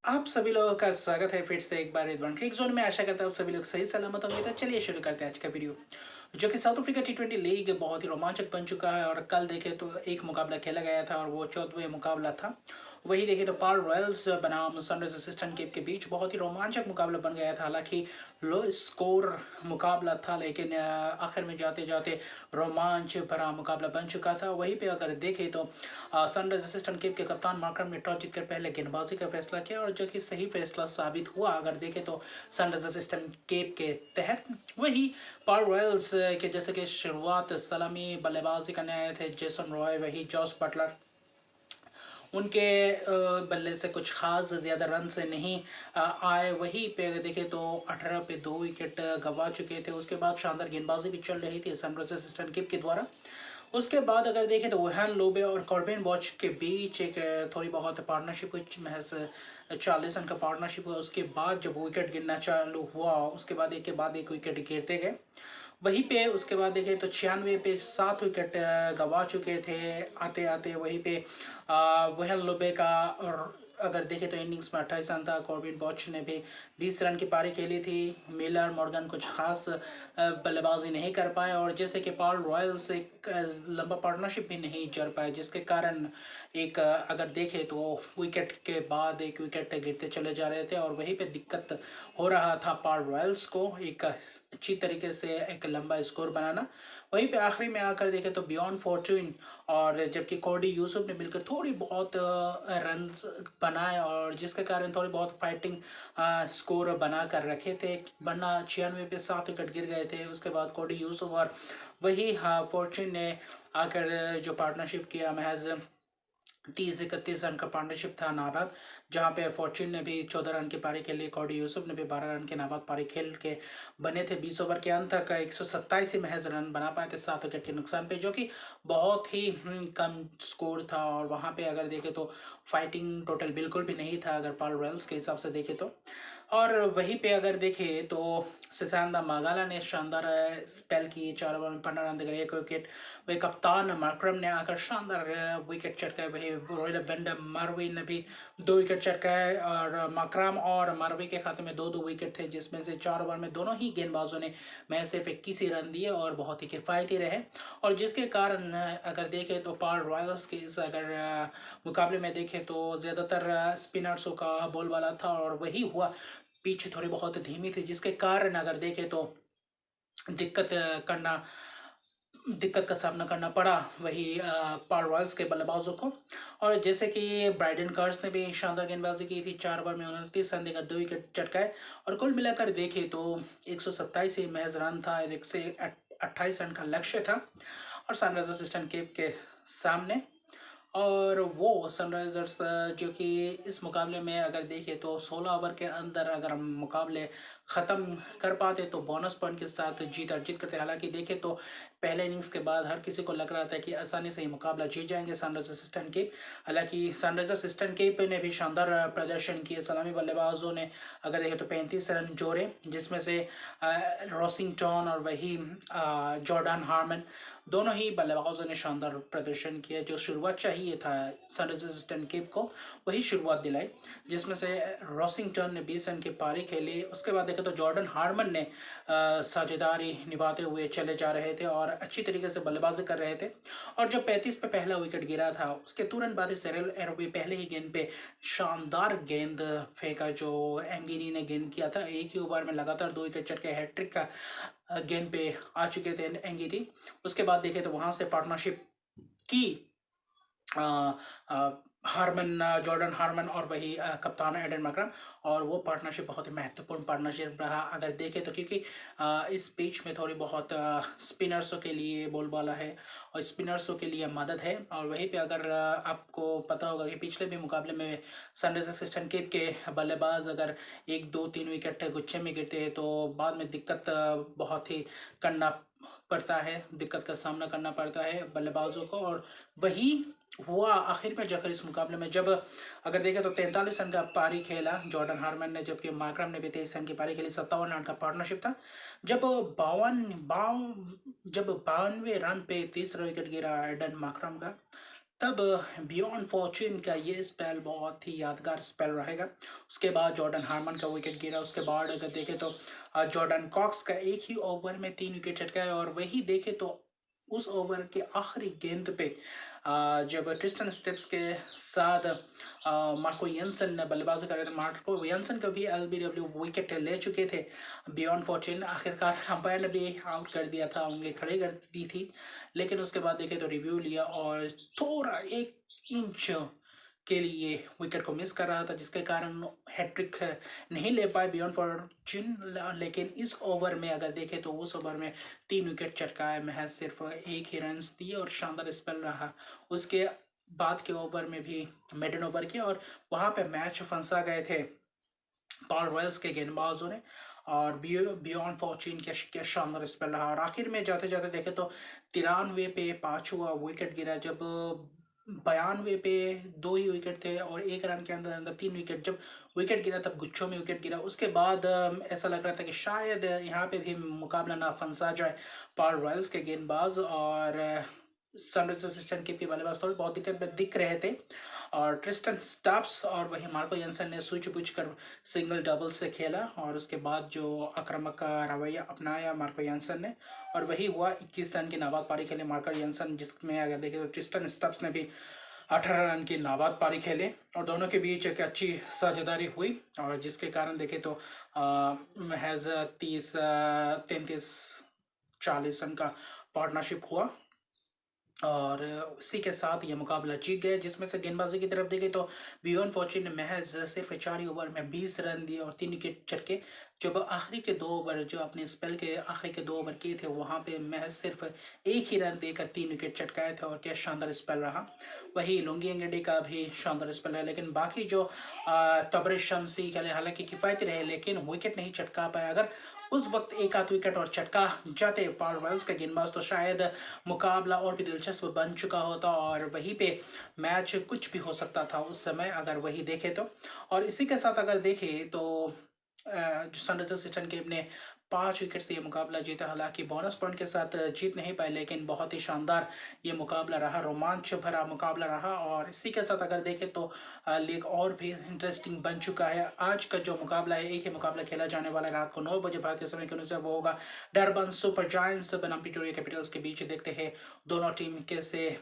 आप सभी लोगों का स्वागत है फिर से एक बार रिदवान क्रिक जोन में। आशा करता हूँ आप सभी लोग सही सलामत होंगे। तो चलिए शुरू करते हैं आज का वीडियो, जो कि साउथ अफ्रीका टी20 लीग बहुत ही रोमांचक बन चुका है। और कल देखे तो एक मुकाबला खेला गया था और वो 14वां मुकाबला था। वही देखे तो पाल रॉयल्स बनाम सनराइजर्स असिस्टेंट केप के बीच बहुत ही रोमांचक मुकाबला बन गया था। हालांकि लो स्कोर मुकाबला था, लेकिन आखिर में जाते जाते रोमांच भरा मुकाबला बन चुका था। वहीं पे अगर देखें तो सनराइजर्स असिस्टेंट केप के कप्तान मार्करम ने टॉस जीतकर पहले गेंदबाजी का फैसला किया, और जो कि सही फैसला साबित हुआ अगर देखें तो सनराइजर्स असिस्टेंट केप के तहत। वही पाल रॉयल्स के जैसे कि शुरुआत सलामी बल्लेबाजी करने आए थे जेसन रॉय, वही जॉस बटलर, उनके बल्ले से कुछ खास ज़्यादा रन से नहीं आए। वहीं पे देखें तो 18 पे 2 विकेट गंवा चुके थे। उसके बाद शानदार गेंदबाजी भी चल रही थी सनराइजर्स असिस्टेंट किप के द्वारा। उसके बाद अगर देखें तो वोहान लोबे और कॉर्बिन बॉच के बीच एक थोड़ी बहुत पार्टनरशिप हुई, महज 40 रन का पार्टनरशिप हुआ। उसके बाद जब विकेट गिरना चालू हुआ, उसके बाद एक के बाद एक विकेट गिरते गए। वहीं पे उसके बाद देखें तो 96 पे 7 विकेट गंवा चुके थे आते आते। वहीं पे वोहान लोबे का, और अगर देखें तो इनिंग्स में 28 रन था। कॉर्बिन बॉच ने भी 20 रन की पारी खेली थी। मिलर मॉर्गन कुछ खास बल्लेबाजी नहीं कर पाए, और जैसे कि पॉल रॉयल से एक लंबा पार्टनरशिप भी नहीं जड़ पाए, जिसके कारण एक अगर देखें तो विकेट के बाद एक विकेट गिरते चले जा रहे थे, और वहीं पे दिक्कत हो रहा था पॉल रॉयल्स को एक अच्छी तरीके से एक लंबा स्कोर बनाना। वहीं पे आखिरी में आकर देखें तो बियॉन्ड फॉर्चून, और जबकि कोडी यूसुफ ने मिलकर थोड़ी बहुत रन बनाए, और जिसके कारण थोड़ी बहुत फाइटिंग स्कोर बना कर रखे थे, वरना 96 पे 7 विकेट गिर गए थे। उसके बाद कोडी यूसुफ और वही फॉर्चून ने आकर जो पार्टनरशिप किया, महज 30-31 रन का पार्टनरशिप था नाबाद, जहां पे फॉर्चून ने भी 14 रन की पारी खेली, कॉडी यूसुफ ने भी 12 रन की नाबाद पारी खेल के बने थे। 20 ओवर के अंत तक 127 ही महज रन बना पाए थे 7 विकेट के नुकसान पे, जो कि बहुत ही कम स्कोर था। और वहां पे अगर देखें तो फाइटिंग टोटल बिल्कुल भी नहीं था अगर पाल रॉयल्स के हिसाब से देखें तो। और वहीं पे अगर देखें तो सिसांदा मागाला ने शानदार स्पेल की, 4 ओवर में 15 रन देकर 1 विकेट। वही कप्तान मार्करम ने आकर शानदार विकेट चटकाए। वही रोयल बेंडम मारवी ने भी 2 विकेट चटकाए, और माकराम और मारवी के खाते में 2-2 विकेट थे, जिसमें से 4 ओवर में दोनों ही गेंदबाजों ने महज सिर्फ 21 ही रन दिए और बहुत ही किफ़ायती रहे। और जिसके कारण अगर देखें तो पाल रॉयल्स के इस अगर मुकाबले में देखें तो ज़्यादातर स्पिनर्सों का बोलबाला था, और वही हुआ पिच थोड़ी बहुत धीमी थी, जिसके कारण अगर देखें तो दिक्कत करना दिक्कत का सामना करना पड़ा वही पाल रॉयल्स के बल्लेबाजों को। और जैसे कि ब्राइडन कार्स ने भी शानदार गेंदबाजी की थी, 4 ओवर में 29 रन देकर 2 विकेट चटकाए। और कुल मिलाकर देखें तो 127 ही महज रन था, 128 रन का लक्ष्य था और सनराइजर्स असिस्टेंट केप के सामने। और वो सनराइजर्स जो कि इस मुकाबले में अगर देखें तो 16 ओवर के अंदर अगर हम मुकाबले ख़त्म कर पाते तो बोनस पॉइंट के साथ जीत अर्जित करते। हालांकि देखें तो पहले इनिंग्स के बाद हर किसी को लग रहा था कि आसानी से ही मुकाबला जीत जाएंगे सनराइजर्स असिस्टेंट केप। हालांकि सनराइजर्स असिस्टेंट केप ने भी शानदार प्रदर्शन किए। सलामी बल्लेबाजों ने अगर देखें तो 35 रन जोड़े, जिसमें से रॉसिंगटन और वही जॉर्डन हार्मन, दोनों ही बल्लेबाजों ने शानदार प्रदर्शन किया। जो शुरुआत चाहिए था सनराइजर्स असिस्टेंट केप को, वही शुरुआत दिलाई, जिसमें से रॉसिंगटन ने 20 रन की पारी खेली। उसके बाद देखें तो जॉर्डन हार्मन ने साझेदारी निभाते हुए चले जा रहे थे और अच्छी तरीके से बल्लेबाजी कर रहे थे। और जब 35 पे पहला विकेट गिरा था, उसके तुरंत बाद ही सेरेल एरोबी पहले ही गेंद पे शानदार गेंद फेंका, जो एंगिनी ने गेंद किया था। एक ही ओवर में लगातार 2 विकेट चटके हैट्रिक का गेंद पे आ चुके थे एंगिनी। उसके बाद देखें तो वहां से पार्टनरशिप की हारमन, जॉर्डन हारमन और वही कप्तान एडन मकरम, और वो पार्टनरशिप बहुत ही महत्वपूर्ण पार्टनरशिप रहा अगर देखें तो, क्योंकि इस पिच में थोड़ी बहुत स्पिनर्सों के लिए बोलबाला है और स्पिनर्सों के लिए मदद है। और वहीं पे अगर आपको पता होगा कि पिछले भी मुकाबले में सनराइजर्स असिस्टेंट केप के बल्लेबाज अगर 1-2-3 विकेट गुच्छे में गिरते हैं तो बाद में दिक्कत बहुत ही करना पड़ता है, दिक्कत का सामना करना पड़ता है बल्लेबाजों को। और वही हुआ आखिर में, जब इस मुकाबले में जब अगर देखें तो 43 रन का पारी खेला जॉर्डन हार्मन ने, जबकि मार्करम ने भी 23 रन की पारी खेली। 57 रन का पार्टनरशिप था। जब 52 रन पे तीसरा विकेट गिरा एडन मार्करम का, तब बियॉन्ड फॉर्च्यून का ये स्पेल बहुत ही यादगार स्पेल रहेगा। उसके बाद जॉर्डन हार्मन का विकेट गिरा। उसके बाद अगर देखें तो जॉर्डन कॉक्स का एक ही ओवर में 3 विकेट चटकाए। और वही देखें तो उस ओवर के आखिरी गेंद पे जब ट्रिस्टन स्टेप्स के साथ मार्को यंसन ने बल्लेबाजी कर रहे थे, मार्को यंसन का भी एलबीडब्ल्यू विकेट ले चुके थे बियॉन्ड फॉर्च्यून। आखिरकार अंपायर ने भी आउट कर दिया था, उंगली खड़ी कर दी थी। लेकिन उसके बाद देखे तो रिव्यू लिया और थोड़ा 1 इंच के लिए विकेट को मिस कर रहा था, जिसके कारण हैट्रिक नहीं ले पाए बियॉन्ड फॉर्च्यून। लेकिन इस ओवर में अगर देखें तो उस ओवर में 3 विकेट चटकाए, महज सिर्फ एक ही रन दिए और शानदार स्पेल रहा। उसके बाद के ओवर में भी मेडन ओवर किया और वहां पे मैच फंसा गए थे पावर रॉयल्स के गेंदबाजों ने। और बियॉन्ड फॉर्च्यून क्या शानदार स्पेल रहा। और आखिर में जाते जाते देखे तो 93 पे 5वां विकेट गिरा, जब 92 पे 2 ही विकेट थे और 1 रन के अंदर अंदर 3 विकेट। जब विकेट गिरा तब गुच्छों में विकेट गिरा। उसके बाद ऐसा लग रहा था कि शायद यहाँ पे भी मुकाबला ना फंसा जाए पावर रॉयल्स के गेंदबाज और सनराइजर्स असिस्टेंट के बल्लेबाज थोड़ी बहुत दिक्कत में दिख रहे थे। और ट्रिस्टन स्टब्स और वही मार्को यंसन ने सूझबूझ कर सिंगल डबल से खेला और उसके बाद जो आक्रामक रवैया अपनाया मार्को यंसन ने, और वही हुआ। 21 रन की नाबाद पारी खेले मार्को यंसन, जिसमें अगर देखें तो ट्रिस्टन स्टब्स ने भी 18 रन की नाबाद पारी खेले और दोनों के बीच एक अच्छी साझेदारी हुई। और जिसके कारण देखें तो महज 30-33-40 रन का पार्टनरशिप हुआ और उसी के साथ ये मुकाबला जीत गए। जिसमें से गेंदबाजी की तरफ देखें तो बियॉन्ड फॉर्च्यून ने महज सिर्फ 4 ही ओवर में 20 रन दिए और 3 विकेट चटके। जब आखिरी के 2 ओवर जो अपने स्पेल के आखिरी के 2 ओवर किए थे, वहां पे महज सिर्फ एक ही रन देकर 3 विकेट चटकाए थे और क्या शानदार स्पेल रहा। वही लुंगी एंगडी का भी शानदार स्पेल है। लेकिन बाकी जो तबरेज शमसी के लिए हालांकि किफ़ायती रहे, लेकिन विकेट नहीं चटका पाए। अगर उस वक्त एक आध विकेट और चटका जाते पावर रॉयल्स का गेंदबाज, तो शायद मुकाबला और भी दिलचस्प बन चुका होता और वहीं पे मैच कुछ भी हो सकता था उस समय, अगर वही देखे तो। और इसी के साथ अगर देखें तो जो सनराइजर्स असिस्टेंट गेम ने 5 विकेट से ये मुकाबला जीता। हालांकि बोनस पॉइंट के साथ जीत नहीं पाए, लेकिन बहुत ही शानदार ये मुकाबला रहा, रोमांच भरा मुकाबला रहा। और इसी के साथ अगर देखें तो लीग और भी इंटरेस्टिंग बन चुका है। आज का जो मुकाबला है, एक ही मुकाबला खेला जाने वाला है रात को 9 बजे भारतीय समय के अनुसार। वो होगा डरबन सुपर जायंट्स बनाम प्रिटोरिया कैपिटल्स के बीच। देखते हैं दोनों टीम कैसे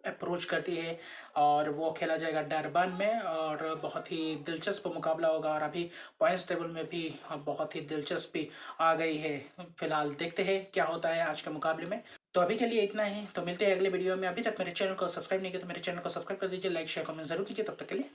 अप्रोच करती है और वो खेला जाएगा डरबन में और बहुत ही दिलचस्प मुकाबला होगा। और अभी पॉइंट्स टेबल में भी बहुत ही दिलचस्पी आ गई है। फिलहाल देखते हैं क्या होता है आज के मुकाबले में। तो अभी के लिए इतना ही, तो मिलते हैं अगले वीडियो में। अभी तक मेरे चैनल को सब्सक्राइब नहीं किया तो मेरे चैनल को सब्सक्राइब कर दीजिए, लाइक शेयर कमेंट जरूर कीजिए। तब तक के लिए